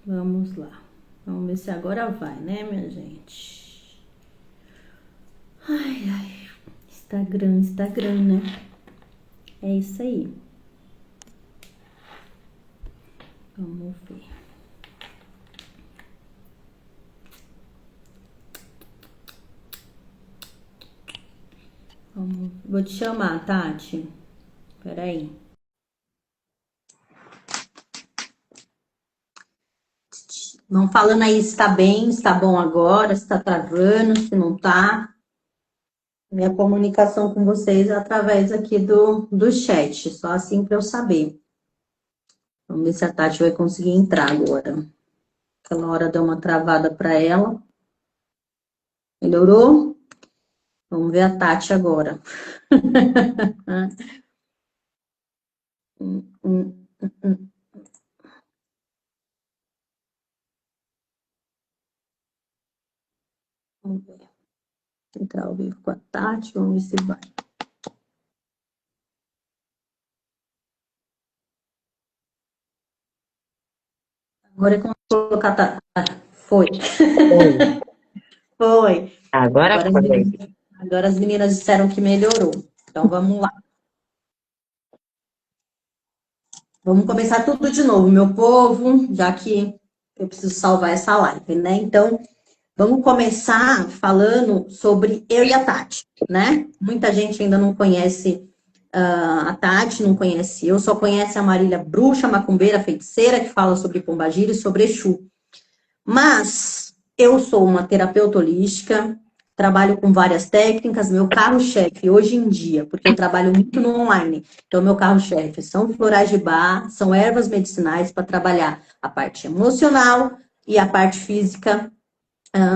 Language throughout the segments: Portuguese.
Vamos lá. Vamos ver se agora vai, né, minha gente? Ai, ai. Instagram, Instagram, né? É isso aí. Vamos ver. Vou te chamar, Tati. Peraí. Vão falando aí se tá bem, se tá bom agora, se tá travando, se não tá. Minha comunicação com vocês é através aqui do chat, só assim para eu saber. Vamos ver se a Tati vai conseguir entrar agora. Aquela hora deu uma travada para ela. Melhorou? Vamos ver a Tati agora. Hum, hum, hum. Vamos ver. Entrar ao vivo com a Tati, vamos ver se vai. Agora é como colocar. Foi. Oi. Foi. Agora Agora foi. agora as meninas disseram que melhorou. Então vamos lá. Vamos começar tudo de novo, meu povo, já que eu preciso salvar essa live, né? Então, vamos começar falando sobre eu e a Tati, né? Muita gente ainda não conhece a Tati, não conhece eu, só conhece a Marília bruxa, macumbeira, feiticeira, que fala sobre pombagira e sobre Exu. Mas eu sou uma terapeuta holística, trabalho com várias técnicas, meu carro-chefe hoje em dia, porque eu trabalho muito no online, então meu carro-chefe são florais de bar, são ervas medicinais para trabalhar a parte emocional e a parte física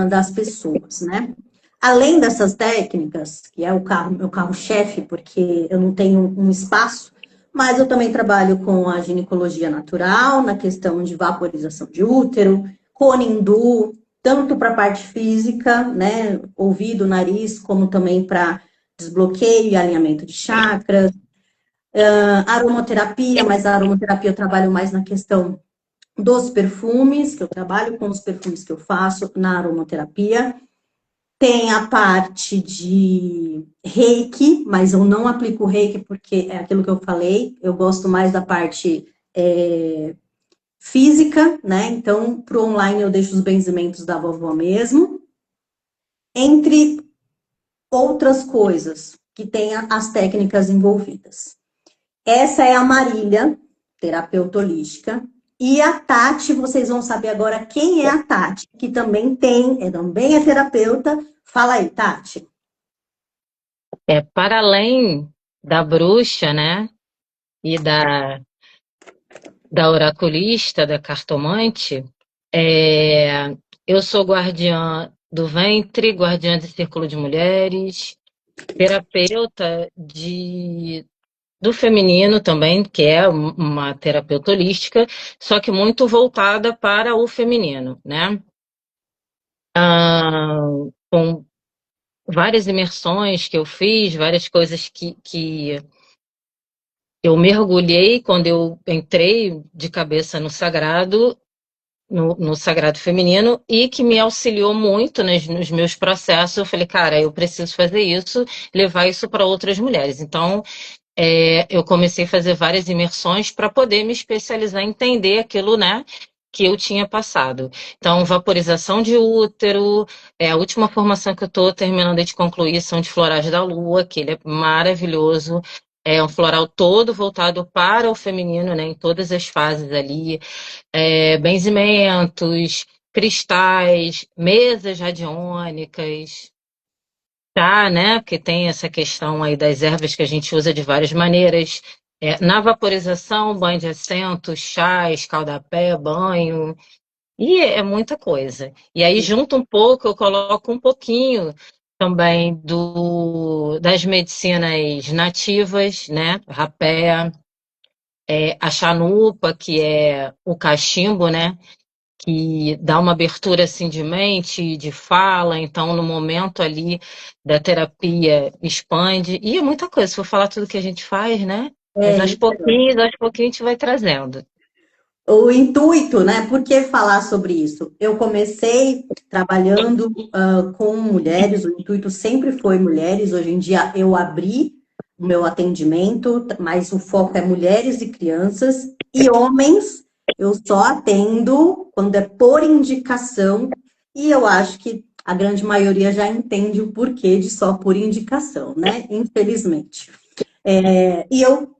das pessoas, né? Além dessas técnicas, que é meu carro-chefe, porque eu não tenho um espaço, mas eu também trabalho com a ginecologia natural, na questão de vaporização de útero, conindu, tanto para a parte física, né, ouvido, nariz, como também para desbloqueio e alinhamento de chakras, aromaterapia, mas a aromaterapia eu trabalho mais na questão dos perfumes, que eu trabalho com os perfumes que eu faço na aromaterapia. Tem a parte de reiki, mas eu não aplico reiki porque é aquilo que eu falei, eu gosto mais da parte física, né? Então, para o online eu deixo os benzimentos da vovó mesmo, entre outras coisas que tem as técnicas envolvidas. Essa é a Marília, terapeuta holística, e a Tati, vocês vão saber agora quem é a Tati, que também é terapeuta. Fala aí, Tati. Para além da bruxa, né, e da oraculista, da cartomante, eu sou guardiã do ventre, guardiã de círculo de mulheres, terapeuta do feminino também, que é uma terapeuta holística, só que muito voltada para o feminino, né? Ah, com várias imersões que eu fiz, várias coisas que eu mergulhei quando eu entrei de cabeça no sagrado, no sagrado feminino, e que me auxiliou muito nos meus processos. Eu falei, cara, eu preciso fazer isso, levar isso para outras mulheres. Então, eu comecei a fazer várias imersões para poder me especializar, entender aquilo, né, que eu tinha passado. Então, vaporização de útero, a última formação que eu estou terminando de concluir são de florais da lua, que ele é maravilhoso. É um floral todo voltado para o feminino, né, em todas as fases ali. Benzimentos, cristais, mesas radiônicas, tá, né? Porque tem essa questão aí das ervas que a gente usa de várias maneiras. Na vaporização, banho de assento, chá, escaldapé, banho, e é muita coisa. E aí, junto um pouco, eu coloco um pouquinho também das medicinas nativas, né? Rapé, a chanupa, que é o cachimbo, né? Que dá uma abertura assim de mente, de fala, então no momento ali da terapia expande, e é muita coisa, se for falar tudo que a gente faz, né? Mas É, aos pouquinhos a gente vai trazendo. o intuito, né? Por que falar sobre isso? Eu comecei trabalhando com mulheres, o intuito sempre foi mulheres. Hoje em dia eu abri o meu atendimento, mas o foco é mulheres e crianças. E homens, eu só atendo quando é por indicação, e eu acho que a grande maioria já entende o porquê de só por indicação, né? Infelizmente. E eu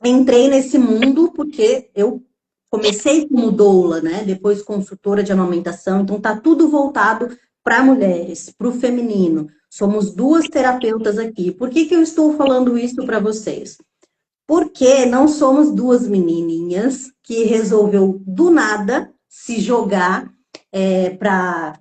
entrei nesse mundo porque eu comecei como doula, né? Depois consultora de amamentação, então tá tudo voltado para mulheres, para o feminino. Somos duas terapeutas aqui. Por que que eu estou falando isso para vocês? Porque não somos duas menininhas que resolveu do nada se jogar para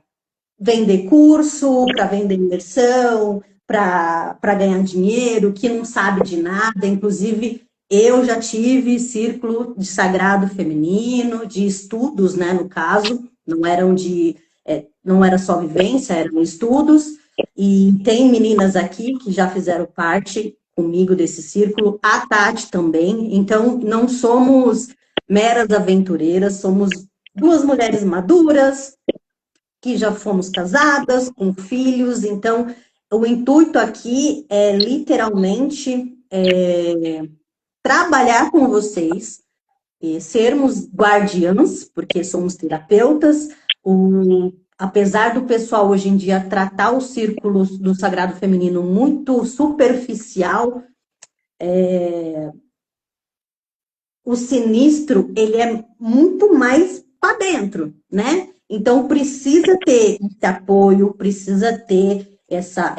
vender curso, para vender imersão, para ganhar dinheiro, que não sabe de nada. Inclusive, eu já tive círculo de sagrado feminino, de estudos, né, no caso, não eram não era só vivência, eram estudos. E tem meninas aqui que já fizeram parte comigo desse círculo, a Tati também. Então, não somos meras aventureiras, somos duas mulheres maduras, que já fomos casadas, com filhos, então o intuito aqui é literalmente trabalhar com vocês, sermos guardiãs, porque somos terapeutas, apesar do pessoal hoje em dia tratar o círculo do sagrado feminino muito superficial, o sinistro, ele é muito mais para dentro, né? Então, precisa ter esse apoio, precisa ter essa,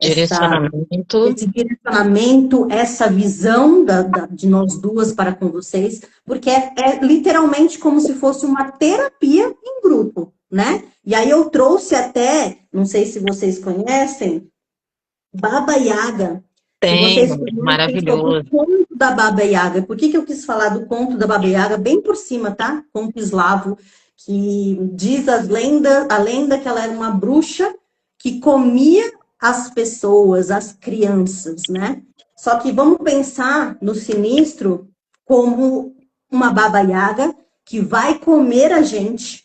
Direcionamento. esse direcionamento, essa visão de nós duas para com vocês, porque é literalmente como se fosse uma terapia em grupo, né? E aí eu trouxe até, não sei se vocês conhecem, Baba Yaga. Se vocês Tenho, conhecem sobre o maravilhoso. conto da Baba Yaga, por que que eu quis falar do conto da Baba Yaga bem por cima, tá? Conto eslavo, que diz a lenda que ela era uma bruxa que comia as pessoas, as crianças, né? Só que vamos pensar no sinistro como uma Baba Yaga que vai comer a gente,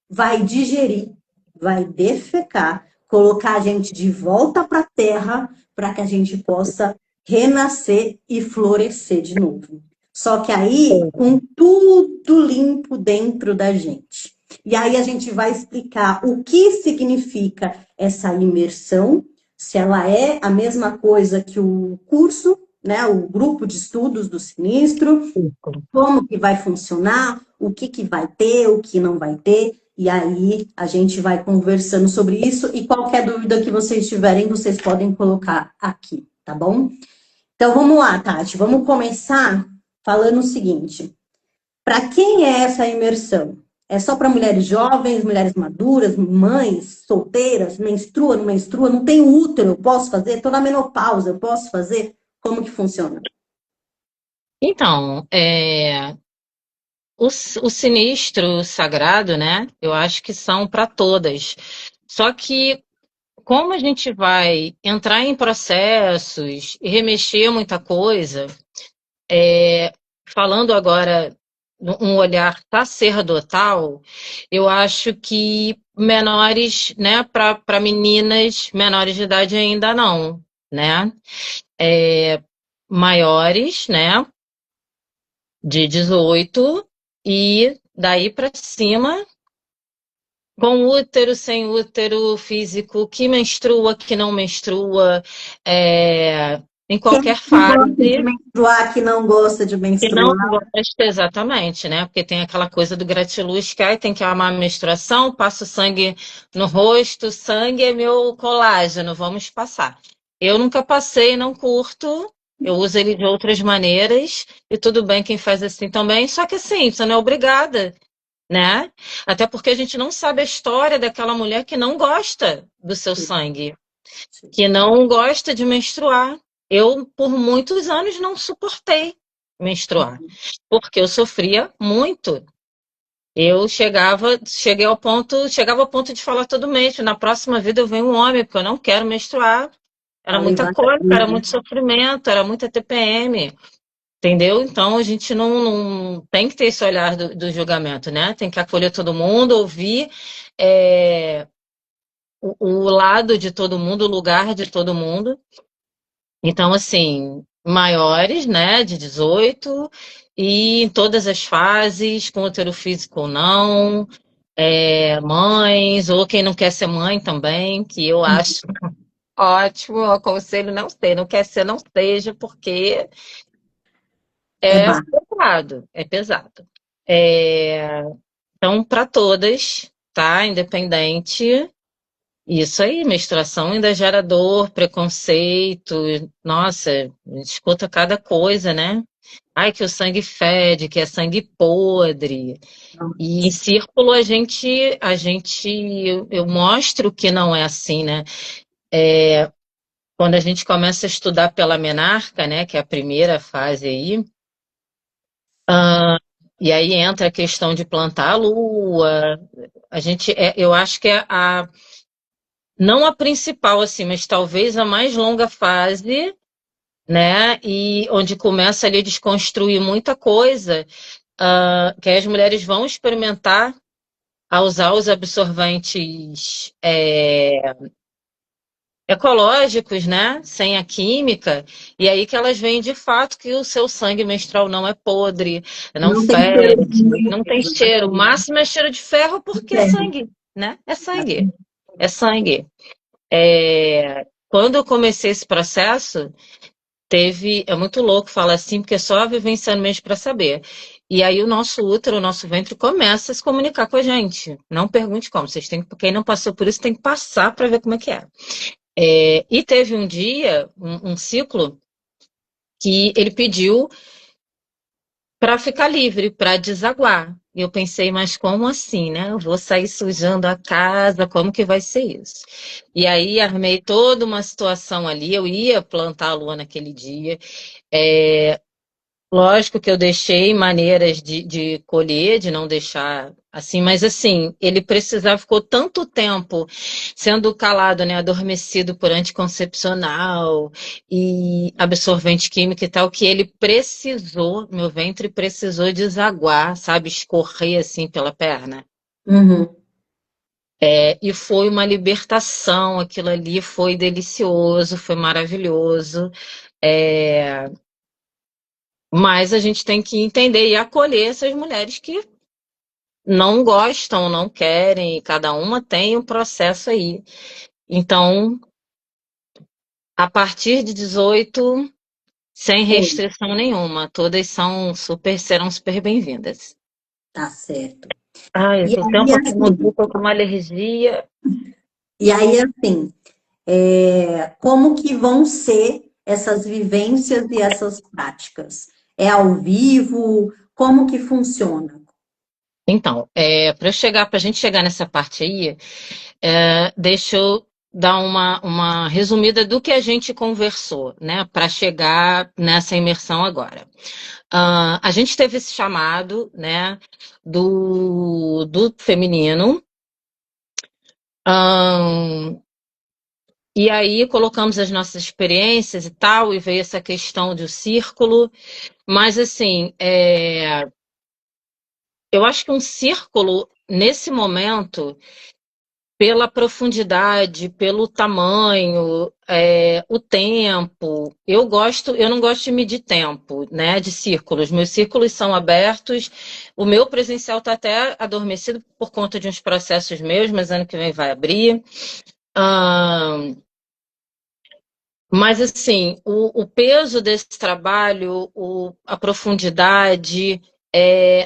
vai digerir, vai defecar, colocar a gente de volta para a terra para que a gente possa renascer e florescer de novo. Só que aí, com tudo limpo dentro da gente. E aí a gente vai explicar o que significa essa imersão, se ela é a mesma coisa que o curso, né, o grupo de estudos do sinistro, como que vai funcionar, o que que vai ter, o que não vai ter, e aí a gente vai conversando sobre isso, e qualquer dúvida que vocês tiverem, vocês podem colocar aqui, tá bom? Então vamos lá, Tati, vamos começar falando o seguinte: para quem é essa imersão? É só para mulheres jovens, mulheres maduras, mães, solteiras, menstrua, não menstrua, não tem útero, eu posso fazer? Estou na menopausa, eu posso fazer? Como que funciona? Então, o sinistro, o sagrado, né? Eu acho que são para todas. Só que, como a gente vai entrar em processos e remexer muita coisa, falando agora um olhar sacerdotal, eu acho que menores, né, para meninas menores de idade ainda não, né? Maiores, né, de 18 e daí para cima, com útero, sem útero, físico, que menstrua, que não menstrua, em Quem qualquer não gosta de fase. menstruar, que não gosta de Que não menstruar. gosta exatamente, né? Porque tem aquela coisa do gratiluz que aí tem que amar a menstruação, passa o sangue no rosto, sangue é meu colágeno, vamos passar. Eu nunca passei, não curto, eu uso ele de outras maneiras, e tudo bem quem faz assim também, só que assim, você não é obrigada, né? Até porque a gente não sabe a história daquela mulher que não gosta do seu sangue, que não gosta de menstruar. Eu, por muitos anos, não suportei menstruar, porque eu sofria muito. Eu chegava ao ponto de falar todo mês, na próxima vida eu venho um homem, porque eu não quero menstruar. Era Ela muita invade a coisa, era vida. muito sofrimento, era muita TPM. Entendeu? Então a gente não tem que ter esse olhar do julgamento, né? Tem que acolher todo mundo, ouvir é, o lado de todo mundo, o lugar de todo mundo. Então, assim, maiores, né, de 18, e em todas as fases, com útero físico ou não, mães, ou quem não quer ser mãe também, que eu acho ótimo, eu aconselho não ser, não quer ser, não seja, porque É é básico. pesado, é pesado. É, então, para todas, tá? Independente. Isso aí, menstruação ainda gera dor, preconceito. Nossa, a gente escuta cada coisa, né? Ai, que o sangue fede, que é sangue podre. E em círculo eu mostro que não é assim, né? Quando a gente começa a estudar pela menarca, né, que é a primeira fase aí, e aí entra a questão de plantar a lua. Eu acho que é não a principal, assim, mas talvez a mais longa fase, né? E onde começa ali a desconstruir muita coisa, que aí as mulheres vão experimentar a usar os absorventes ecológicos, né? Sem a química, e aí que elas veem de fato que o seu sangue menstrual não é podre, não Não tem cheiro fede, de não tem cheiro. O máximo é cheiro de ferro porque é ferro. sangue, né? É sangue. É sangue. Quando eu comecei esse processo, é muito louco falar assim, porque é só vivenciando mesmo para saber. E aí o nosso útero, o nosso ventre começa a se comunicar com a gente. Não pergunte como, quem não passou por isso tem que passar para ver como é que é. E teve um dia, um ciclo, que ele pediu para ficar livre, para desaguar. E eu pensei, mas como assim, né? Eu vou sair sujando a casa, como que vai ser isso? E aí armei toda uma situação ali, eu ia plantar a lua naquele dia. Lógico que eu deixei maneiras de colher, de não deixar assim, mas assim, ele precisava, ficou tanto tempo sendo calado, né, adormecido por anticoncepcional e absorvente químico e tal, que ele precisou, meu ventre precisou desaguar, sabe, escorrer assim pela perna. Uhum. E foi uma libertação, aquilo ali foi delicioso, foi maravilhoso. É, Mas a gente tem que entender e acolher essas mulheres que não gostam, não querem, e cada uma tem um processo aí. Então, a partir de 18, sem Oi, restrição nenhuma, todas serão super bem-vindas. tá certo. Ai, E o aí, tempo aqui mudou, assim, tô com uma alergia. como que vão ser essas vivências e essas práticas? É ao vivo? Como que funciona? Então, para a gente chegar nessa parte aí, deixa eu dar uma resumida do que a gente conversou, né, para chegar nessa imersão agora. A gente teve esse chamado, né, do feminino, e aí colocamos as nossas experiências e tal, e veio essa questão do círculo, mas assim, eu acho que um círculo, nesse momento, pela profundidade, pelo tamanho, o tempo. Eu não gosto de medir tempo, né, de círculos. Meus círculos são abertos. O meu presencial está até adormecido por conta de uns processos meus, mas ano que vem vai abrir. Mas assim, o peso desse trabalho, a profundidade,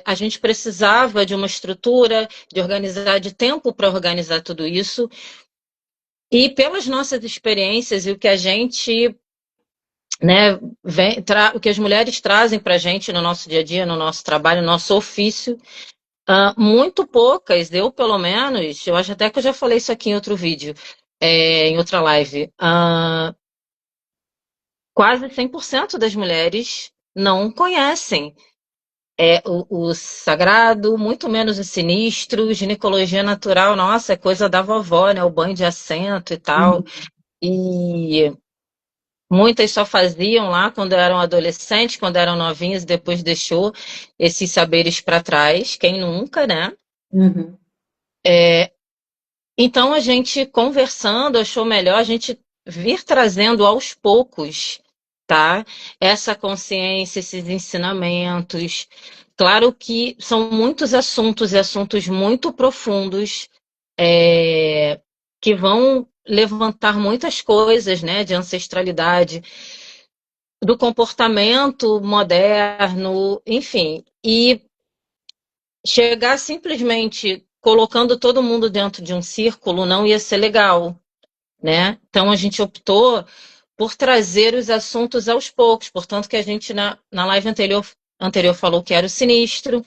a gente precisava de uma estrutura, de organizar, de tempo para organizar tudo isso. E pelas nossas experiências e o que a gente, né, o que as mulheres trazem para a gente no nosso dia a dia, no nosso trabalho, no nosso ofício, muito poucas, eu pelo menos, eu acho até que eu já falei isso aqui em outro vídeo, em outra live, quase 100% das mulheres não conhecem o sagrado, muito menos o sinistro, ginecologia natural, nossa, é coisa da vovó, né, o banho de assento e tal. E Muitas só faziam lá quando eram adolescentes, quando eram novinhas, e depois deixou esses saberes para trás. Quem nunca, né? Uhum. Então a gente conversando achou melhor a gente vir trazendo aos poucos, tá? Essa consciência, esses ensinamentos. Claro que são muitos assuntos e assuntos muito profundos, é, que vão levantar muitas coisas, né, de ancestralidade, do comportamento moderno, enfim. E chegar simplesmente colocando todo mundo dentro de um círculo não ia ser legal, né? Então a gente optou por trazer os assuntos aos poucos, portanto que a gente na live anterior falou que era o sinistro.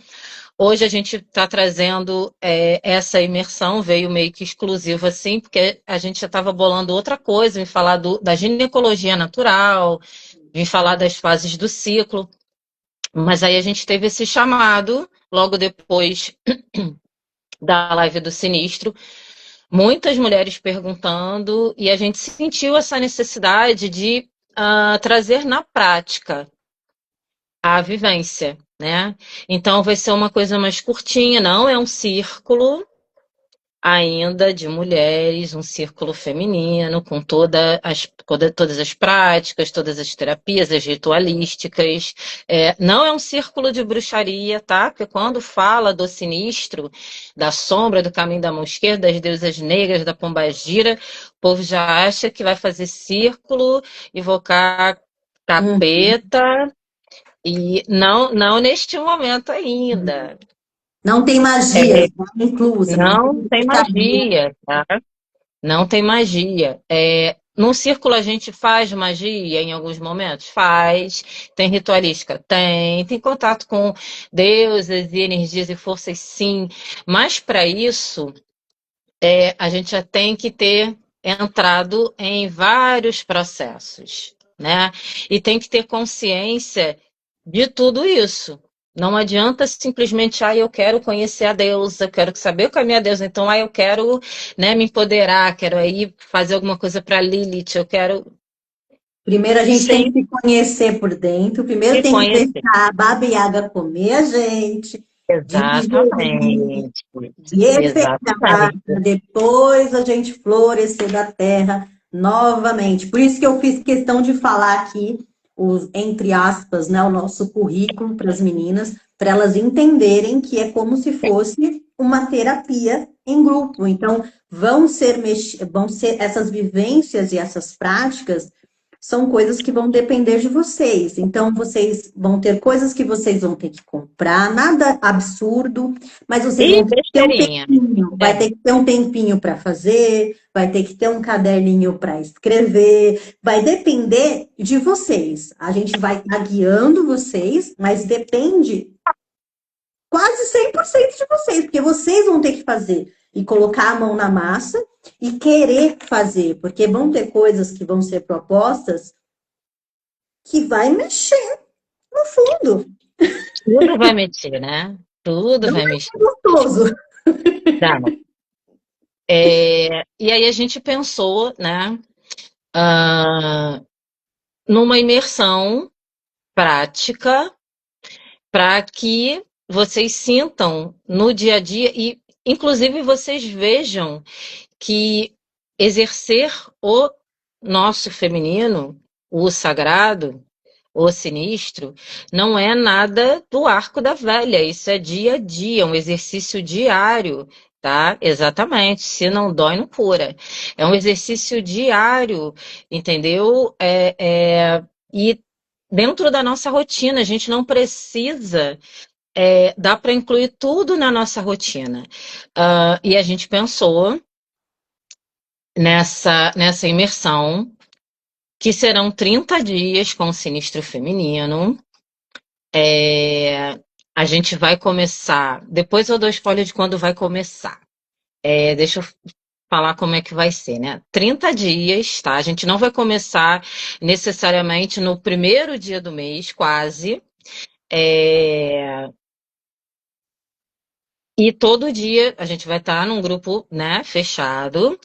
Hoje a gente está trazendo essa imersão, veio meio que exclusivo assim, porque a gente já estava bolando outra coisa, em falar da ginecologia natural, em falar das fases do ciclo, mas aí a gente teve esse chamado logo depois da live do sinistro, muitas mulheres perguntando, e a gente sentiu essa necessidade de trazer na prática a vivência, né? Então vai ser uma coisa mais curtinha, não é um círculo ainda de mulheres, um círculo feminino, com todas as práticas, todas as terapias, as ritualísticas. Não é um círculo de bruxaria, tá? Porque quando fala do sinistro, da sombra, do caminho da mão esquerda, das deusas negras, da pombagira, o povo já acha que vai fazer círculo, invocar Uhum. capeta, e não neste momento ainda. Não tem magias, né, inclusa, não tem Não tem bruxaria. magia, tá? Não tem magia. No círculo a gente faz magia em alguns momentos? Faz. Tem ritualística? Tem. Tem contato com deuses e energias e forças? Sim. Mas para isso, a gente já tem que ter entrado em vários processos, né? E tem que ter consciência de tudo isso. Não adianta simplesmente, eu quero conhecer a deusa, eu quero saber o caminho a Deus, então, eu quero, né, me empoderar, quero aí fazer alguma coisa para Lilith, eu quero Primeiro a gente tem sim que se conhecer por dentro, primeiro me tem que conhecer. deixar a Baba Yaga comer a gente, digerir, Exatamente. defecar, Exatamente. depois a gente florescer da terra novamente. Por isso que eu fiz questão de falar aqui, entre aspas, né, o nosso currículo para as meninas, para elas entenderem que é como se fosse uma terapia em grupo. Então, vão ser essas vivências e essas práticas são coisas que vão depender de vocês. Então, vocês vão ter coisas que vocês vão ter que comprar, nada absurdo, mas vocês E vão ter que ter um besteirinha. tempinho, vai ter que ter um tempinho para fazer, vai ter que ter um caderninho para escrever, vai depender de vocês. A gente vai estar guiando vocês, mas depende quase 100% de vocês, porque vocês vão ter que fazer e colocar a mão na massa e querer fazer, porque vão ter coisas que vão ser propostas que vai mexer no fundo. Tudo vai mexer, né? Tudo Não vai vai mexer. ser gostoso. Tá. E aí a gente pensou, né, numa imersão prática para que vocês sintam no dia a dia e, inclusive, vocês vejam que exercer o nosso feminino, o sagrado, o sinistro, não é nada do arco da velha, isso é dia a dia, um exercício diário, tá? Exatamente, se não dói, não cura. É um exercício diário, entendeu? E dentro da nossa rotina, a gente não precisa, dá para incluir tudo na nossa rotina. E a gente pensou nessa imersão, que serão 30 dias com o sinistro feminino. É, a gente vai começar. Depois eu dou spoiler de quando vai começar. Deixa eu falar como é que vai ser, né? 30 dias, tá? A gente não vai começar necessariamente no primeiro dia do mês, quase. É, e todo dia a gente vai estar num grupo, né, fechado.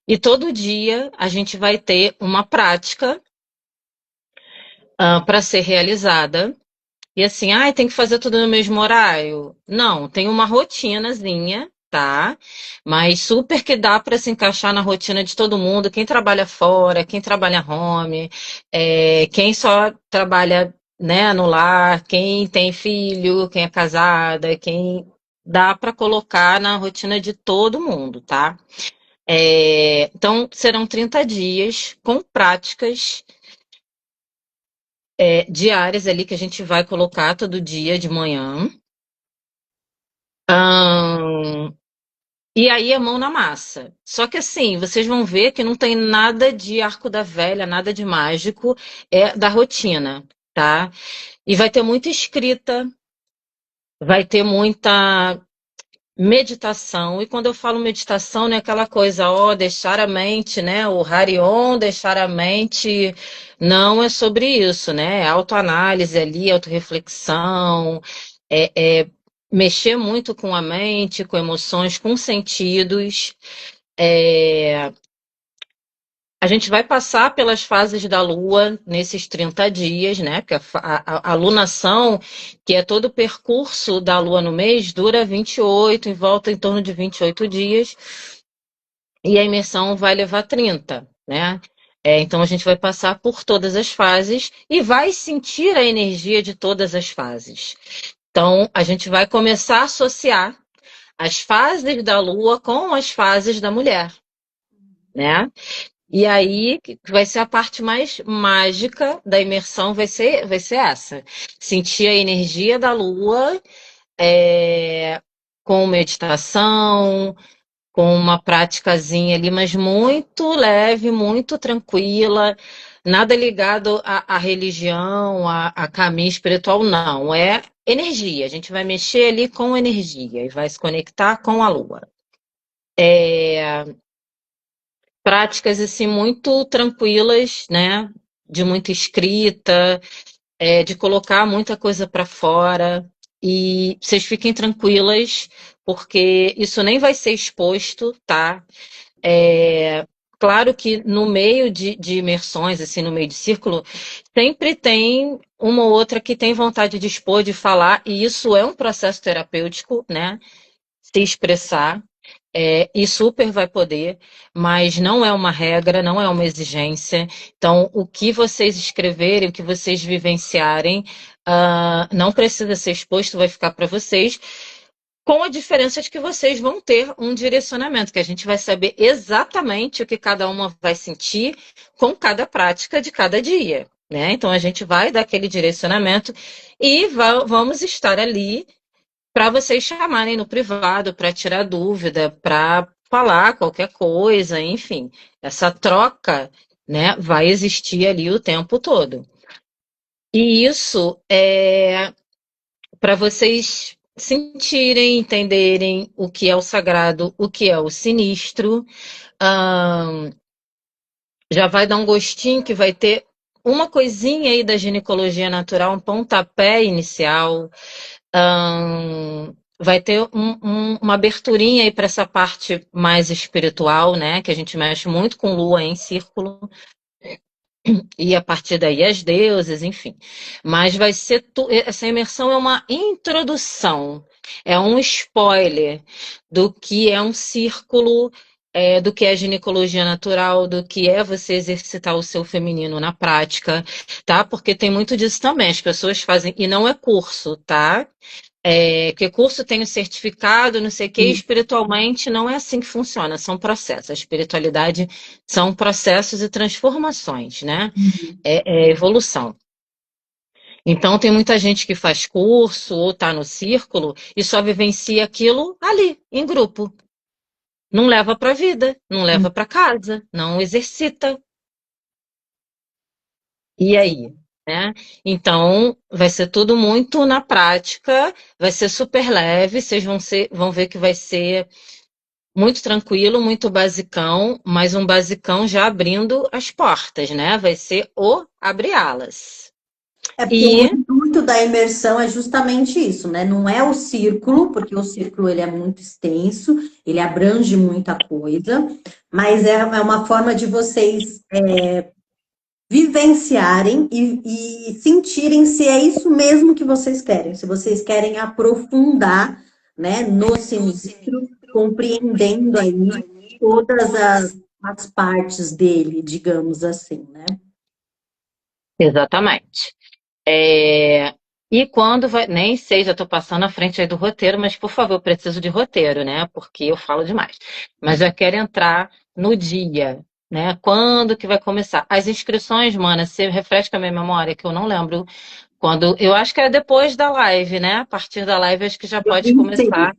E todo dia a gente vai ter uma prática para ser realizada. E assim, tem que fazer tudo no mesmo horário? Não, tem uma rotinazinha, tá? Mas super que dá para se encaixar na rotina de todo mundo, quem trabalha fora, quem trabalha home, quem só trabalha, né, no lar, quem tem filho, quem é casada, quem dá para colocar na rotina de todo mundo, tá? Então, serão 30 dias com práticas diárias ali que a gente vai colocar todo dia de manhã. Ahn, e aí a mão na massa. Só que assim, vocês vão ver que não tem nada de arco da velha, nada de mágico, é da rotina, tá? E vai ter muita escrita, vai ter muita meditação. E quando eu falo meditação, não é aquela coisa, deixar a mente, né? O Harion, deixar a mente. Não é sobre isso, né? É autoanálise ali, autorreflexão, é mexer muito com a mente, com emoções, com sentidos. É, a gente vai passar pelas fases da Lua nesses 30 dias, né? Porque a lunação, que é todo o percurso da Lua no mês, dura 28, em volta em torno de 28 dias, e a imersão vai levar 30, né? Então a gente vai passar por todas as fases e vai sentir a energia de todas as fases. Então a gente vai começar a associar as fases da Lua com as fases da mulher, né? E aí, que vai ser a parte mais mágica da imersão, vai ser essa. Sentir a energia da lua, com meditação, com uma praticazinha ali, mas muito leve, muito tranquila, nada ligado à religião, a caminho espiritual, não. É energia. A gente vai mexer ali com energia e vai se conectar com a lua. Práticas assim muito tranquilas, né? De muita escrita, de colocar muita coisa para fora. E vocês fiquem tranquilas, porque isso nem vai ser exposto, tá? Claro que no meio de imersões, assim, no meio de círculo, sempre tem uma ou outra que tem vontade de expor, de falar, e isso é um processo terapêutico, né? Se expressar. E super vai poder, mas não é uma regra, não é uma exigência. Então, o que vocês escreverem, o que vocês vivenciarem, não precisa ser exposto, vai ficar para vocês, com a diferença de que vocês vão ter um direcionamento, que a gente vai saber exatamente o que cada uma vai sentir com cada prática de cada dia. Né? Então, a gente vai dar aquele direcionamento e vamos estar ali para vocês chamarem no privado, para tirar dúvida, para falar qualquer coisa, enfim. Essa troca, né, vai existir ali o tempo todo. E isso é para vocês sentirem, entenderem o que é o sagrado, o que é o sinistro. Já vai dar um gostinho que vai ter uma coisinha aí da ginecologia natural, um pontapé inicial. Vai ter uma aberturinha aí para essa parte mais espiritual, né? Que a gente mexe muito com lua em círculo, e a partir daí as deusas, enfim. Mas vai ser essa imersão é uma introdução, é um spoiler do que é um círculo, do que é ginecologia natural, do que é você exercitar o seu feminino na prática, tá? Porque tem muito disso também. As pessoas fazem, e não é curso, tá? Porque curso tem o certificado, não sei o que, espiritualmente não é assim que funciona, são processos. A espiritualidade são processos e transformações, né? É evolução. Então, tem muita gente que faz curso ou está no círculo e só vivencia aquilo ali, em grupo. Não leva para a vida, não leva para casa, não exercita. E aí? Né? Então, vai ser tudo muito na prática, vai ser super leve, vocês vão ver que vai ser muito tranquilo, muito basicão, mas um basicão já abrindo as portas, né? Vai ser o abre-alas. É porque o E intuito da imersão é justamente isso, né? Não é o círculo, porque o círculo ele é muito extenso, ele abrange muita coisa, mas é uma forma de vocês vivenciarem e sentirem se é isso mesmo que vocês querem, se vocês querem aprofundar, né, no sinistro, compreendendo aí todas as partes dele, digamos assim, né? Exatamente. É, e quando vai, nem sei, já estou passando à frente aí do roteiro, mas por favor, eu preciso de roteiro, né? Porque eu falo demais. Mas já quero entrar no dia, né? Quando que vai começar? As inscrições, mana, você refresca a minha memória, que eu não lembro quando. Eu acho que é depois da live, né? A partir da live, acho que já Dia pode 26, começar.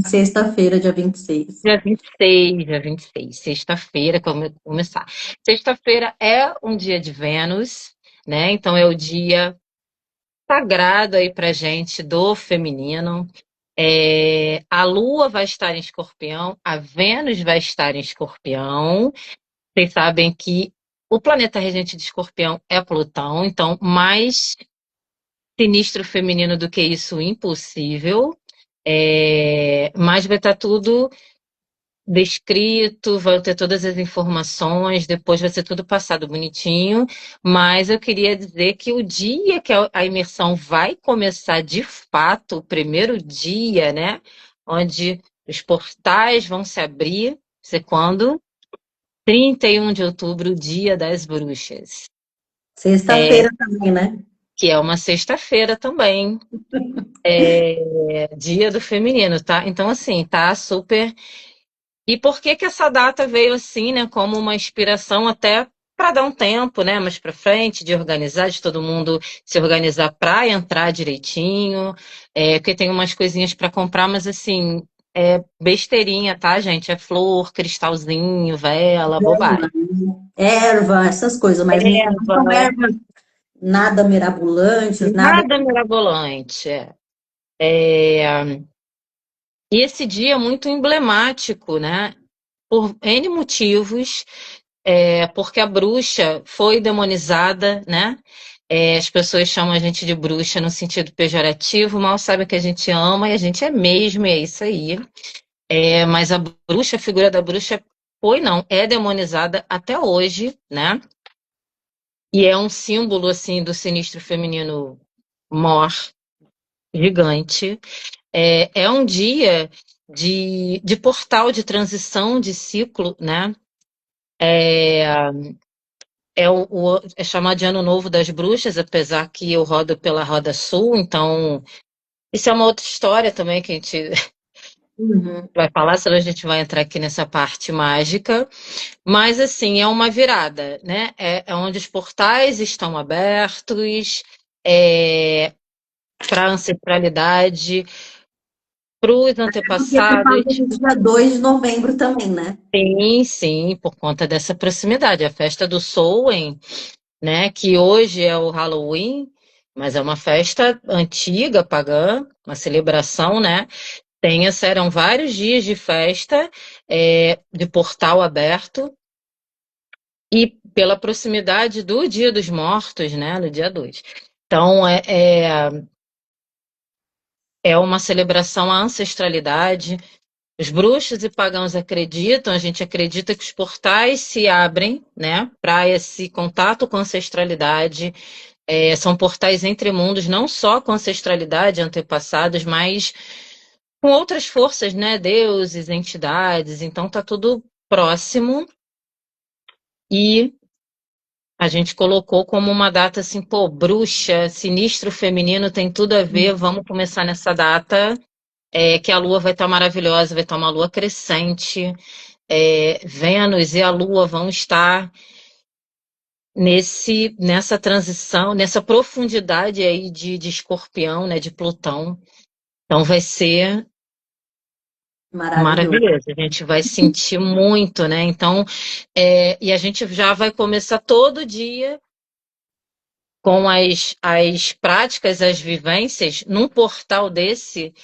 sexta-feira, dia 26. Dia 26, sexta-feira, começar. Sexta-feira é um dia de Vênus, né? Então é o dia sagrado aí pra gente do feminino. A Lua vai estar em Escorpião, a Vênus vai estar em Escorpião. Vocês sabem que o planeta regente de Escorpião é Plutão, então mais sinistro feminino do que isso, impossível. Mas vai estar tudo descrito, vai ter todas as informações, depois vai ser tudo passado bonitinho, mas eu queria dizer que o dia que a imersão vai começar de fato, o primeiro dia, né, onde os portais vão se abrir, sei quando? 31 de outubro, Dia das Bruxas, Sexta-feira também, né? que é uma sexta-feira também, Dia do Feminino, tá? Então, assim, tá super. E por que que essa data veio assim, né, como uma inspiração até para dar um tempo, né, mais para frente, de organizar, de todo mundo se organizar para entrar direitinho, porque tem umas coisinhas para comprar, mas assim, é besteirinha, tá, gente? É flor, cristalzinho, vela, bobagem. Erva, essas coisas, mas não são Erva, ervas nada mirabolantes, nada. nada mirabolante. É. E esse dia é muito emblemático, né? Por N motivos. Porque a bruxa foi demonizada, né? As pessoas chamam a gente de bruxa no sentido pejorativo, mal sabem que a gente ama e a gente é mesmo, e é isso aí. Mas a bruxa, a figura da bruxa foi, não, é demonizada até hoje, né? E é um símbolo, assim, do sinistro feminino mor, gigante. É um dia de portal de transição de ciclo, né? É, é chamado de Ano Novo das Bruxas, apesar que eu rodo pela Roda Sul, então isso é uma outra história também que a gente Uhum. vai falar, senão a gente vai entrar aqui nessa parte mágica. Mas assim, é uma virada, né? É onde os portais estão abertos para a ancestralidade, para os Porque é por antepassados. causa do dia 2 de novembro também, né? Sim, sim, por conta dessa proximidade. A festa do Samhain, né? Que hoje é o Halloween, mas é uma festa antiga, pagã, uma celebração, né? Eram vários dias de festa, de portal aberto, e pela proximidade do Dia dos Mortos, né? No dia 2. Então, é uma celebração à ancestralidade. Os bruxos e pagãos acreditam, a gente acredita que os portais se abrem, né, para esse contato com a ancestralidade. São portais entre mundos, não só com ancestralidade, antepassados, mas com outras forças, né? Deuses, entidades, então tá tudo próximo e a gente colocou como uma data assim, pô, bruxa, sinistro feminino tem tudo a ver, vamos começar nessa data, que a lua vai estar maravilhosa, vai estar uma lua crescente, Vênus e a lua vão estar nessa transição, nessa profundidade aí de Escorpião, né, de Plutão. Então vai ser Maravilhoso. maravilhoso, a gente vai sentir muito, né? Então, e a gente já vai começar todo dia com as práticas, as vivências, num portal desse,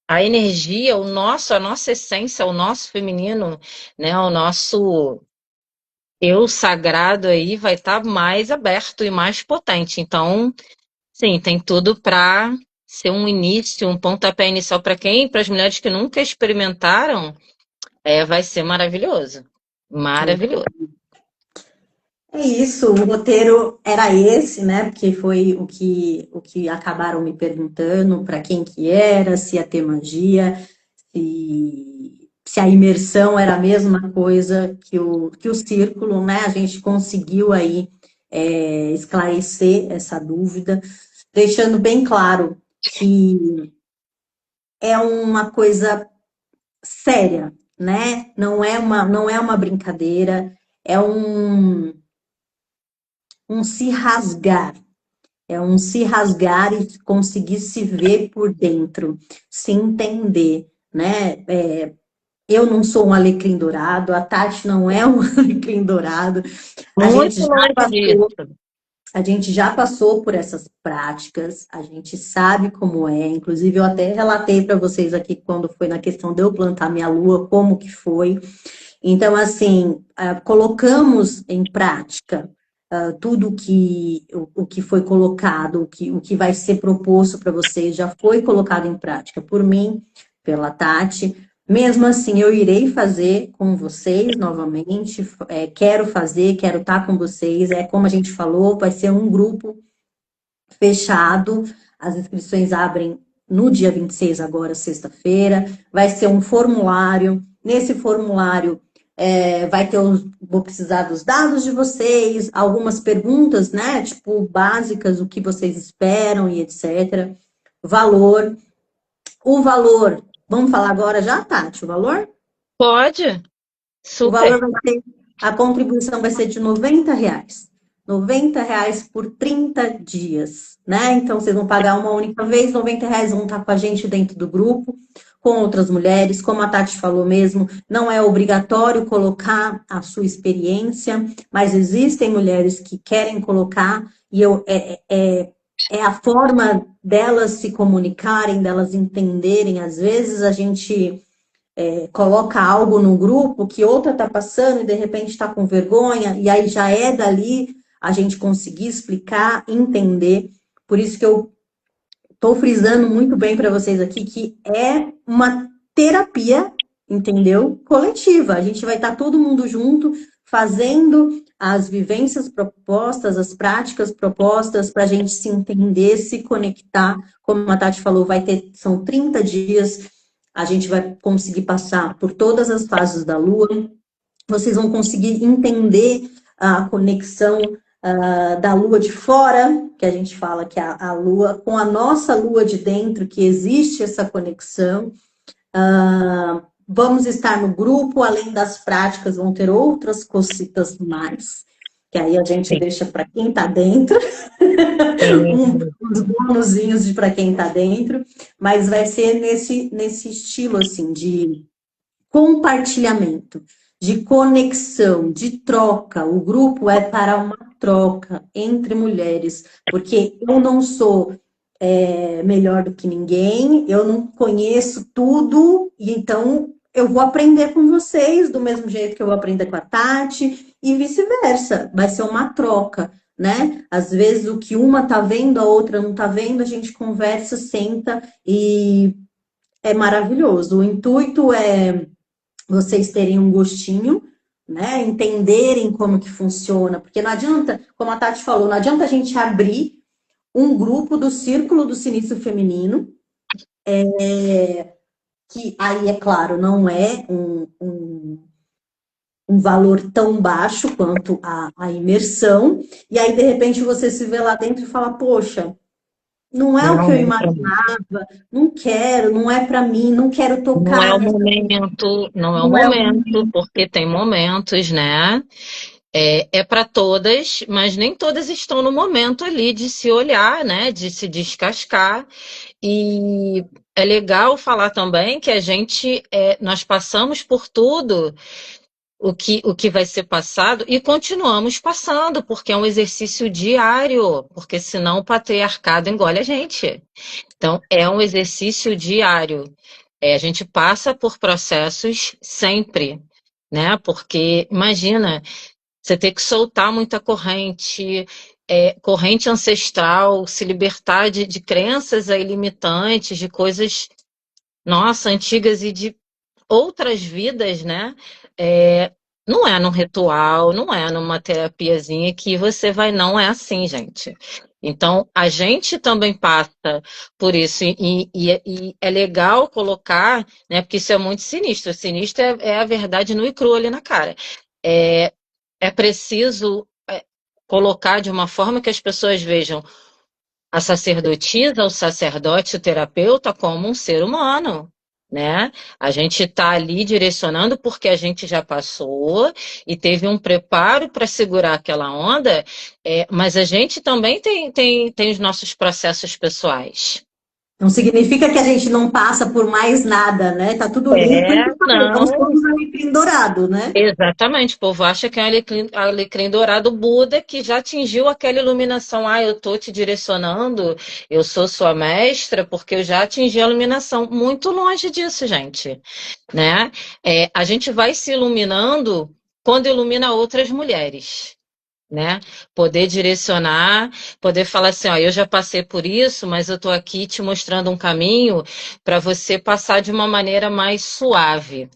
a energia, a nossa essência, o nosso feminino, né? O nosso eu sagrado aí vai estar mais aberto e mais potente. Então, sim, tem tudo para ser um início, um pontapé inicial para quem? Para as mulheres que nunca experimentaram, vai ser maravilhoso. Maravilhoso. É isso, o roteiro era esse, né? Porque foi o que acabaram me perguntando para quem que era, se ia ter magia, se a imersão era a mesma coisa que o círculo, né? A gente conseguiu aí esclarecer essa dúvida, deixando bem claro que é uma coisa séria, né? Não é uma brincadeira, é um se rasgar. É um se rasgar e conseguir se ver por dentro, se entender, né? Eu não sou um alecrim dourado, a Tati não é um alecrim dourado. A gente Muito já longe passou, disso. a gente já passou por essas práticas, a gente sabe como é. Inclusive, eu até relatei para vocês aqui quando foi na questão de eu plantar minha lua, como que foi. Então, assim, colocamos em prática tudo o que foi colocado, o que vai ser proposto para vocês, já foi colocado em prática por mim, pela Tati. Mesmo assim, eu irei fazer com vocês novamente, quero fazer, quero estar com vocês. É como a gente falou, vai ser um grupo fechado, as inscrições abrem no dia 26, agora, sexta-feira, vai ser um formulário. Nesse formulário vou precisar dos dados de vocês, algumas perguntas, né? Tipo, básicas, o que vocês esperam e etc. Valor. O valor, vamos falar agora já, Tati, o valor? Pode? O Super. valor vai ser, a contribuição vai ser de R$ 90. R$ 90 por 30 dias, né? Então, vocês vão pagar uma única vez, R$ 90 vão estar com a gente dentro do grupo, com outras mulheres, como a Tati falou mesmo, não é obrigatório colocar a sua experiência, mas existem mulheres que querem colocar, e é a forma delas se comunicarem, delas entenderem. Às vezes a gente coloca algo no grupo que outra está passando e de repente está com vergonha, e aí já é dali a gente conseguir explicar, entender. Por isso que eu estou frisando muito bem para vocês aqui que é uma terapia, entendeu? Coletiva. A gente vai estar todo mundo junto, fazendo as vivências propostas, as práticas propostas, para a gente se entender, se conectar. Como a Tati falou, são 30 dias, a gente vai conseguir passar por todas as fases da Lua, vocês vão conseguir entender a conexão da lua de fora, que a gente fala que é a lua, com a nossa lua de dentro, que existe essa conexão. Vamos estar no grupo, além das práticas, vão ter outras cositas mais, que aí a gente Sim. deixa para quem está dentro, uns bonuzinhos para quem está dentro, mas vai ser nesse estilo assim de compartilhamento, de conexão, de troca. O grupo é para uma troca entre mulheres, porque eu não sou melhor do que ninguém, eu não conheço tudo, e então eu vou aprender com vocês do mesmo jeito que eu vou aprender com a Tati, e vice-versa. Vai ser uma troca, né? Às vezes o que uma tá vendo, a outra não tá vendo, a gente conversa, senta e é maravilhoso. O intuito é vocês terem um gostinho, né? Entenderem como que funciona, porque não adianta, como a Tati falou, não adianta a gente abrir um grupo do Círculo do Sinistro Feminino, que aí, é claro, não é um valor tão baixo quanto a imersão, e aí, de repente, você se vê lá dentro e fala, poxa, não é o que eu Não é pra mim. imaginava, não quero, não é para mim, não quero Não é tocar o nessa, momento, não é o não é o momento, porque tem momentos, né? É para todas, mas nem todas estão no momento ali de se olhar, né? De se descascar. E é legal falar também que nós passamos por tudo o que vai ser passado e continuamos passando, porque é um exercício diário, porque senão o patriarcado engole a gente. Então, é um exercício diário. A gente passa por processos sempre, né? Porque, imagina, você ter que soltar muita corrente, corrente ancestral, se libertar de crenças aí limitantes, de coisas, nossa, antigas e de outras vidas, né? Não é num ritual, não é numa terapiazinha que você vai, não é assim, gente. Então, a gente também passa por isso, e é legal colocar, né, porque isso é muito sinistro. Sinistro é a verdade nua e crua ali na cara. É, é preciso colocar de uma forma que as pessoas vejam a sacerdotisa, o sacerdote, o terapeuta como um ser humano, né? A gente está ali direcionando porque a gente já passou e teve um preparo para segurar aquela onda, mas a gente também tem os nossos processos pessoais. Não significa que a gente não passa por mais nada, né? Tá tudo limpo e não Não, somos alecrim dourado, né? exatamente. O povo acha que é um alecrim dourado Buda que já atingiu aquela iluminação. Ah, eu estou te direcionando, eu sou sua mestra, porque eu já atingi a iluminação. Muito longe disso, gente. Né? A gente vai se iluminando quando ilumina outras mulheres. Né? Poder direcionar, poder falar assim, ó, eu já passei por isso, mas eu estou aqui te mostrando um caminho para você passar de uma maneira mais suave,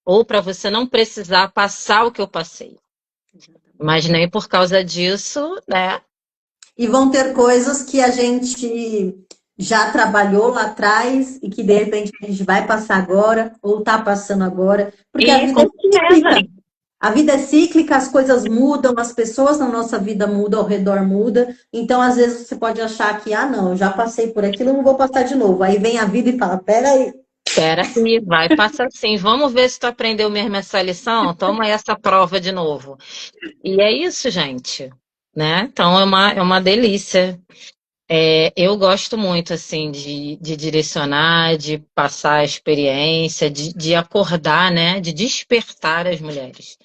ou para você não precisar passar o que eu passei. Mas nem por causa disso, né? E vão ter coisas que a gente já trabalhou lá atrás e que de repente a gente vai passar agora ou está passando agora, porque a E vida com é certeza. cíclica. A vida é cíclica, as coisas mudam, as pessoas na nossa vida mudam, ao redor muda. Então, às vezes, você pode achar que, ah, não, eu já passei por aquilo, não vou passar de novo. Aí vem a vida e fala, peraí. Espera aí, vai passar sim. Vamos ver se tu aprendeu mesmo essa lição. Toma essa prova de novo. E é isso, gente. Né? Então é uma delícia. Eu gosto muito assim de direcionar, de passar a experiência, de acordar, né? De despertar as mulheres.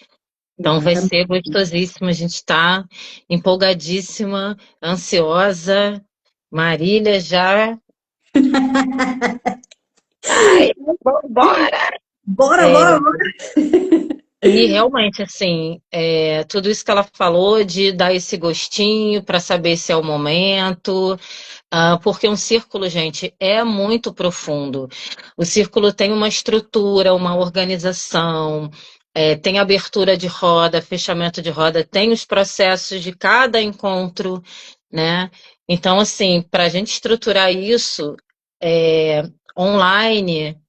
Então vai Exatamente. ser gostosíssimo. A gente está empolgadíssima, ansiosa. Marília já. Ai, vambora! Bora, É, bora, bora. E realmente, assim, tudo isso que ela falou de dar esse gostinho para saber se é o momento, porque um círculo, gente, é muito profundo. O círculo tem uma estrutura, uma organização, tem abertura de roda, fechamento de roda, tem os processos de cada encontro, né? Então, assim, para a gente estruturar isso online,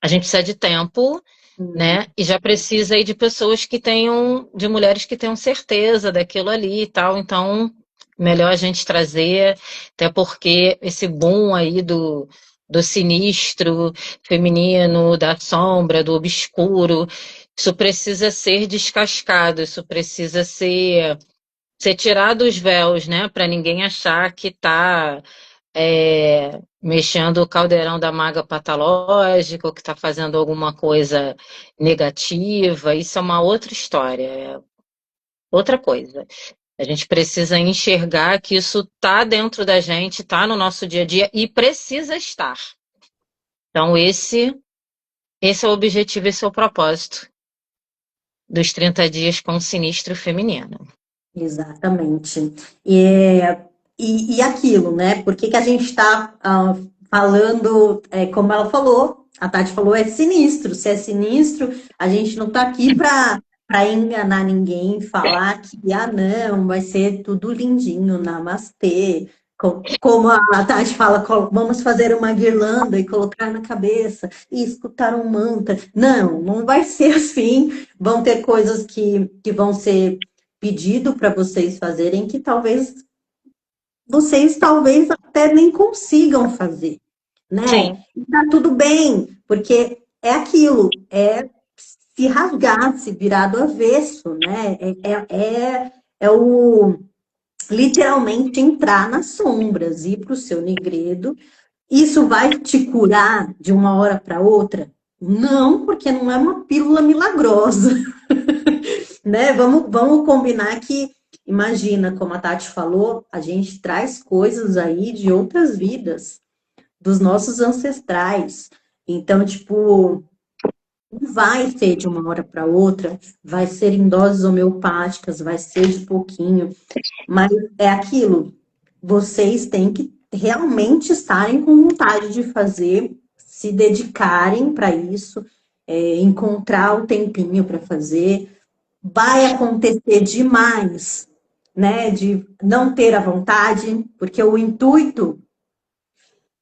a gente precisa de tempo, né? E já precisa aí de pessoas que tenham, de mulheres que tenham certeza daquilo ali e tal. Então, melhor a gente trazer, até porque esse boom aí do sinistro feminino, da sombra, do obscuro, isso precisa ser descascado, isso precisa ser tirado os véus, né? Para ninguém achar que está mexendo o caldeirão da maga patológica, ou que está fazendo alguma coisa negativa, isso é uma outra história, outra coisa. A gente precisa enxergar que isso está dentro da gente, está no nosso dia a dia e precisa estar. Então, esse é o objetivo, esse é o propósito dos 30 dias com o sinistro feminino. Exatamente. E aquilo, né? Por que que a gente está falando, como ela falou, a Tati falou, é sinistro. Se é sinistro, a gente não está aqui para enganar ninguém, falar que, ah, não, vai ser tudo lindinho, namastê. Como a Tati fala, vamos fazer uma guirlanda e colocar na cabeça e escutar um mantra. Não, não vai ser assim. Vão ter coisas que vão ser pedido para vocês fazerem que talvez vocês talvez até nem consigam fazer, né? Sim, E tá tudo bem, porque é aquilo, é se rasgar, se virar do avesso, né? É o literalmente entrar nas sombras, ir para o seu negredo. Isso vai te curar de uma hora para outra? Não, porque não é uma pílula milagrosa. Né? Vamos combinar que, imagina, como a Tati falou, a gente traz coisas aí de outras vidas, dos nossos ancestrais. Então, tipo, não vai ser de uma hora para outra, vai ser em doses homeopáticas, vai ser de pouquinho, mas é aquilo, vocês têm que realmente estarem com vontade de fazer, se dedicarem para isso encontrar o tempinho para fazer. Vai acontecer demais, né, de não ter a vontade, porque o intuito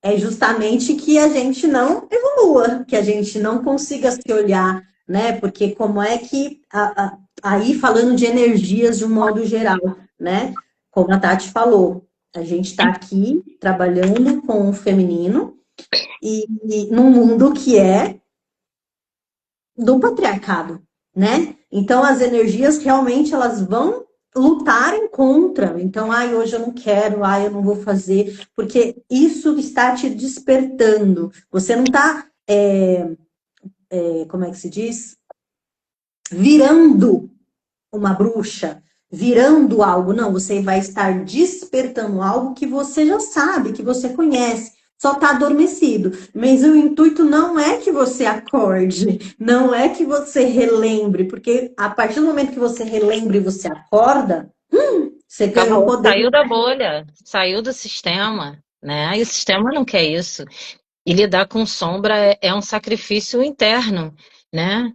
é justamente que a gente não evolua, que a gente não consiga se olhar, né? Porque como é que, aí falando de energias de um modo geral, né? Como a Tati falou, a gente está aqui trabalhando com o feminino e num mundo que é do patriarcado, né? Então as energias realmente elas vão lutarem contra. Então, ai, hoje eu não quero, ai, eu não vou fazer, porque isso está te despertando. Você não está, como é que se diz? Virando uma bruxa, virando algo. Não, você vai estar despertando algo que você já sabe, que você conhece. Só está adormecido. Mas o intuito não é que você acorde, não é que você relembre, porque a partir do momento que você relembra e você acorda, você ganhou Acabou, poder. saiu da bolha, saiu do sistema, né? E o sistema não quer isso. E lidar com sombra é um sacrifício interno, né?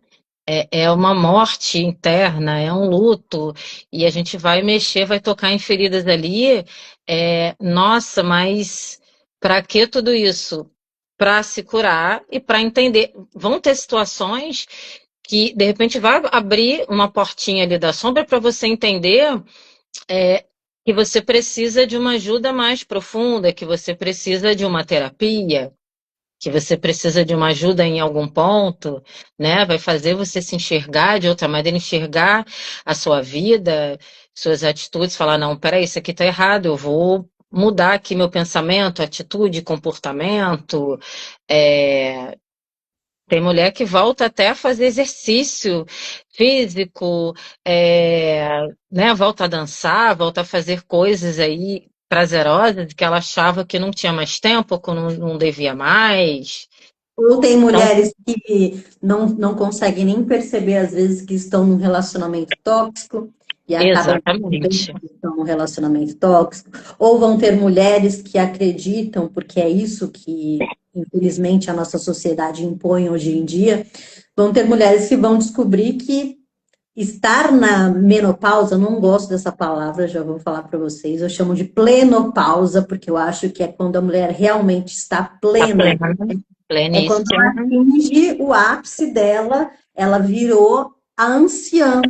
É uma morte interna, é um luto, e a gente vai mexer, vai tocar em feridas ali. Nossa, mas para que tudo isso? Para se curar e para entender. Vão ter situações que, de repente, vai abrir uma portinha ali da sombra para você entender que você precisa de uma ajuda mais profunda, que você precisa de uma terapia, que você precisa de uma ajuda em algum ponto, né? Vai fazer você se enxergar de outra maneira, enxergar a sua vida, suas atitudes, falar, não, peraí, isso aqui tá errado, eu vou mudar aqui meu pensamento, atitude, comportamento. É, Tem mulher que volta até a fazer exercício físico, né? Volta a dançar, volta a fazer coisas aí prazerosas que ela achava que não tinha mais tempo, que não devia mais. Ou tem Então, mulheres que não conseguem nem perceber, às vezes, que estão num relacionamento tóxico e acabam descobrindo exatamente. que estão num relacionamento tóxico. Ou vão ter mulheres que acreditam, porque é isso que, infelizmente, a nossa sociedade impõe hoje em dia, vão ter mulheres que vão descobrir que estar na menopausa, eu não gosto dessa palavra, já vou falar para vocês, eu chamo de plenopausa, porque eu acho que é quando a mulher realmente está Tá plena. plena, É quando ela pleníssima. atinge o ápice dela, ela virou a anciã,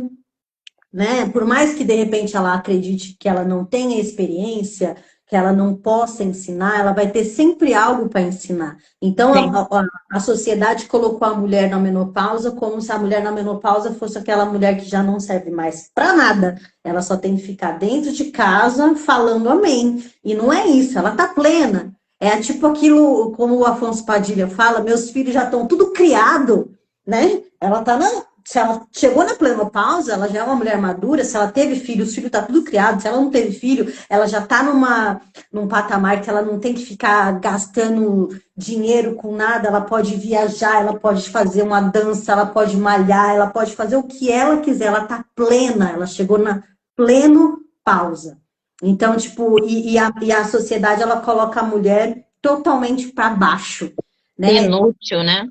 né? Por mais que de repente ela acredite que ela não tenha experiência, que ela não possa ensinar, ela vai ter sempre algo para ensinar. Então Sim. a sociedade colocou a mulher na menopausa como se a mulher na menopausa fosse aquela mulher que já não serve mais para nada. Ela só tem que ficar dentro de casa falando amém. E não é isso, ela tá plena. É tipo aquilo, como o Afonso Padilha fala, meus filhos já estão tudo criado, né? Ela tá na, se ela chegou na menopausa, ela já é uma mulher madura, se ela teve filho, os filhos tá tudo criado, se ela não teve filho, ela já tá num patamar que ela não tem que ficar gastando dinheiro com nada, ela pode viajar, ela pode fazer uma dança, ela pode malhar, ela pode fazer o que ela quiser, ela tá plena, ela chegou na pleno pausa. Então, tipo, e a sociedade, ela coloca a mulher totalmente para baixo, né? Inútil, né?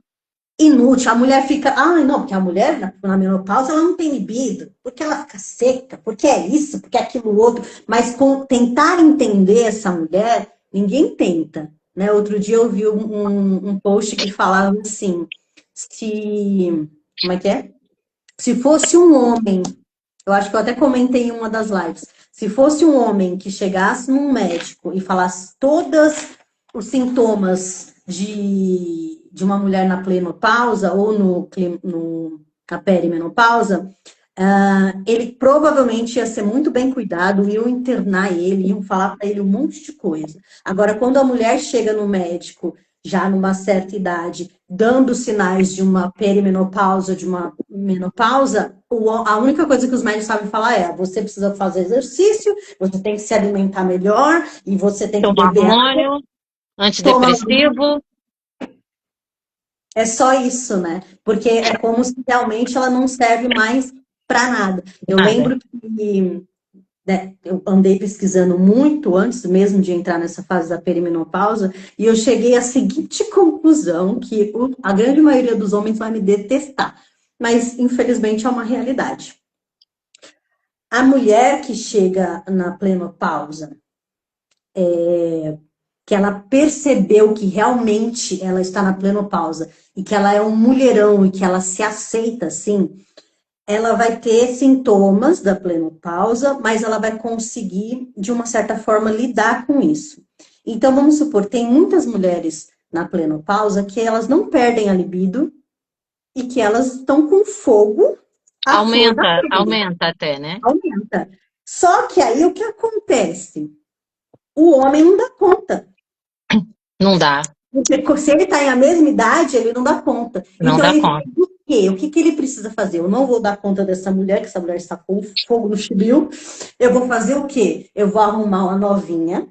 Inútil. A mulher fica, ai, não, porque a mulher na menopausa ela não tem libido, porque ela fica seca, porque é isso, porque é aquilo outro. Mas com tentar entender essa mulher, ninguém tenta, né? Outro dia eu vi um post que falava assim, se, como é que é? Se fosse um homem, eu acho que eu até comentei em uma das lives, se fosse um homem que chegasse num médico e falasse todos os sintomas de uma mulher na plenopausa ou na perimenopausa, ele provavelmente ia ser muito bem cuidado, iam internar ele, iam falar para ele um monte de coisa. Agora, quando a mulher chega no médico, já numa certa idade, dando sinais de uma perimenopausa, de uma menopausa, a única coisa que os médicos sabem falar é: você precisa fazer exercício, você tem que se alimentar melhor e você tem que Tomar beber água. hormônio, Toma, antidepressivo. é só isso, né? Porque é como se realmente ela não serve mais para nada. Eu Nada. lembro que né, eu andei pesquisando muito antes mesmo de entrar nessa fase da perimenopausa, e eu cheguei à seguinte conclusão, que a grande maioria dos homens vai me detestar, mas infelizmente é uma realidade. A mulher que chega na menopausa, que ela percebeu que realmente ela está na menopausa e que ela é um mulherão e que ela se aceita assim, ela vai ter sintomas da menopausa, mas ela vai conseguir, de uma certa forma, lidar com isso. Então, vamos supor, tem muitas mulheres na menopausa que elas não perdem a libido e que elas estão com fogo à flor da pele. Aumenta até, né? Aumenta. Só que aí o que acontece? O homem não dá conta. Não dá, Porque se ele está em a mesma idade, ele não dá conta. não Então dá ele conta. faz o quê? O que, que ele precisa fazer? Eu não vou dar conta dessa mulher, que essa mulher está com fogo no chibio. Eu vou fazer o quê? Eu vou arrumar uma novinha.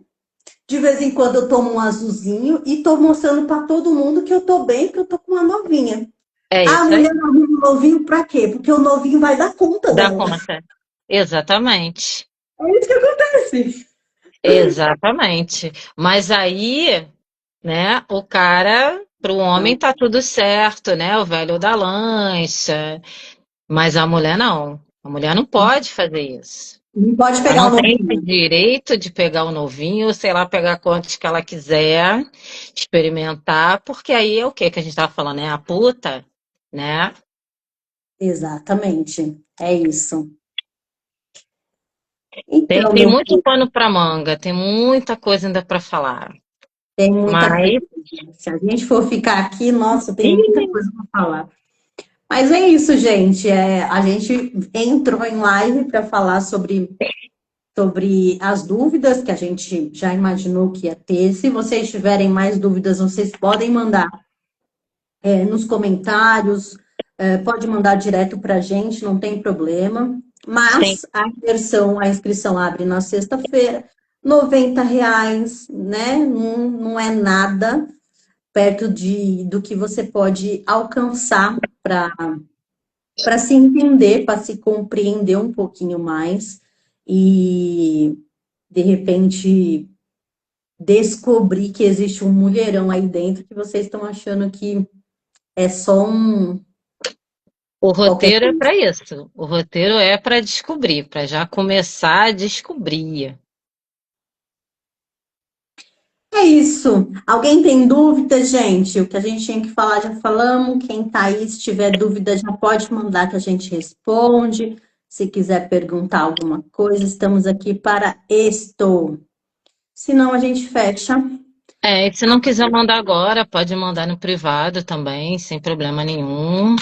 De vez em quando eu tomo um azulzinho e estou mostrando para todo mundo que eu estou bem, que eu estou com uma novinha. É A isso aí, mulher arruma um novinho para quê? Porque o novinho vai dar conta dá dela. conta. Exatamente. É isso que acontece. Exatamente. Mas aí, né, o cara, para o homem Não, tá tudo certo, né? O velho da lancha. Mas a mulher não. A mulher não pode fazer isso. não pode Ela pegar não o tem esse novinho. direito de pegar o novinho, sei lá, pegar quantos que ela quiser, experimentar, porque aí é o que a gente tava falando, é a puta, né? Exatamente. É isso. Tem, Então, tem meu muito filho, pano para manga, tem muita coisa ainda para falar. tem muita coisa. Mas Se a gente for ficar aqui, nossa, tem muita ih, coisa para falar. Mas é isso, gente. A gente entrou em live para falar sobre as dúvidas que a gente já imaginou que ia ter. Se vocês tiverem mais dúvidas, vocês podem mandar nos comentários, pode mandar direto para a gente, não tem problema. tem, Mas a inscrição abre na sexta-feira, R$ 90, né? Não, não é nada perto do que você pode alcançar para se entender, para se compreender um pouquinho mais e, de repente, descobrir que existe um mulherão aí dentro que vocês estão achando que é só o qualquer roteiro é coisa. para isso. O roteiro é para descobrir, para já começar a descobrir. É isso. Alguém tem dúvida, gente? O que a gente tinha que falar já falamos. Quem tá aí, se tiver dúvida, já pode mandar que a gente responde. Se quiser perguntar alguma coisa, estamos aqui para isto. Senão a gente fecha. É, e se não quiser mandar agora, pode mandar no privado também, sem problema nenhum.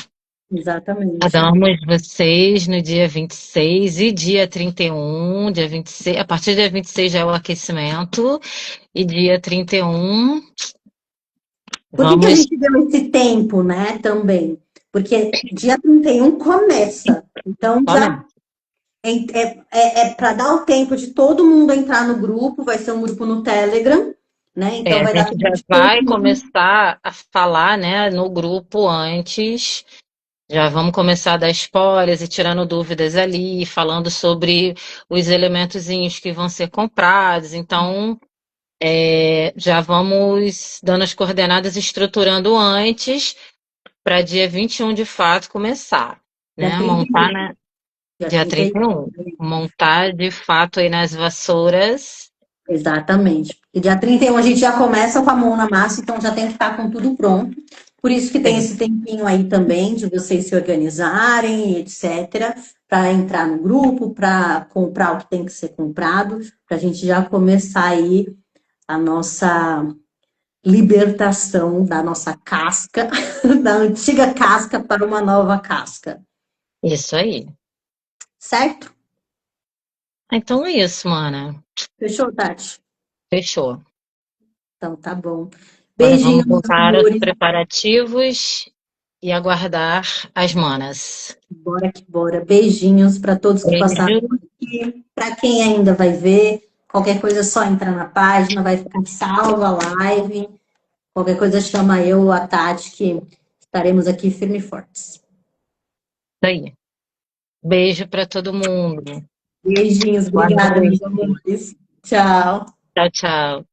Exatamente. Aguardamos vocês no dia 26 e dia 31. Dia 26, a partir do dia 26 já é o aquecimento. E dia 31, Por que que a vamos. gente deu esse tempo, né, também? Porque dia 31 começa. Então, já Vamos. é para dar o tempo de todo mundo entrar no grupo. Vai ser um grupo no Telegram, né? Então, A vai dar gente tempo já de todo vai mundo. começar a falar, né, no grupo antes. Já vamos começar a dar spoilers e tirando dúvidas ali, falando sobre os elementozinhos que vão ser comprados. Então, já vamos dando as coordenadas, estruturando antes, para dia 21 de fato começar, Dia né? Montar 31. na Dia dia 31. 31. Montar de fato aí nas vassouras. Exatamente. E dia 31 a gente já começa com a mão na massa, então já tem que estar com tudo pronto. Por isso que tem Sim. esse tempinho aí também de vocês se organizarem, etc., para entrar no grupo, para comprar o que tem que ser comprado, para a gente já começar aí a nossa libertação da nossa casca, da antiga casca para uma nova casca. Isso aí. Certo? Então é isso, mana. Fechou, Tati? Fechou. Então tá bom. Agora vamos Beijinhos, meus voltar aos amores. preparativos e aguardar as manas. Bora que bora. Beijinhos para todos que passaram Beijo. por aqui. Para quem ainda vai ver, qualquer coisa é só entrar na página, vai ficar salva a live. Qualquer coisa chama eu ou a Tati, que estaremos aqui firme e fortes. Isso aí. Beijo para todo mundo. Beijinhos, Boa obrigada, meus noite. amores. Tchau. Tchau, tchau.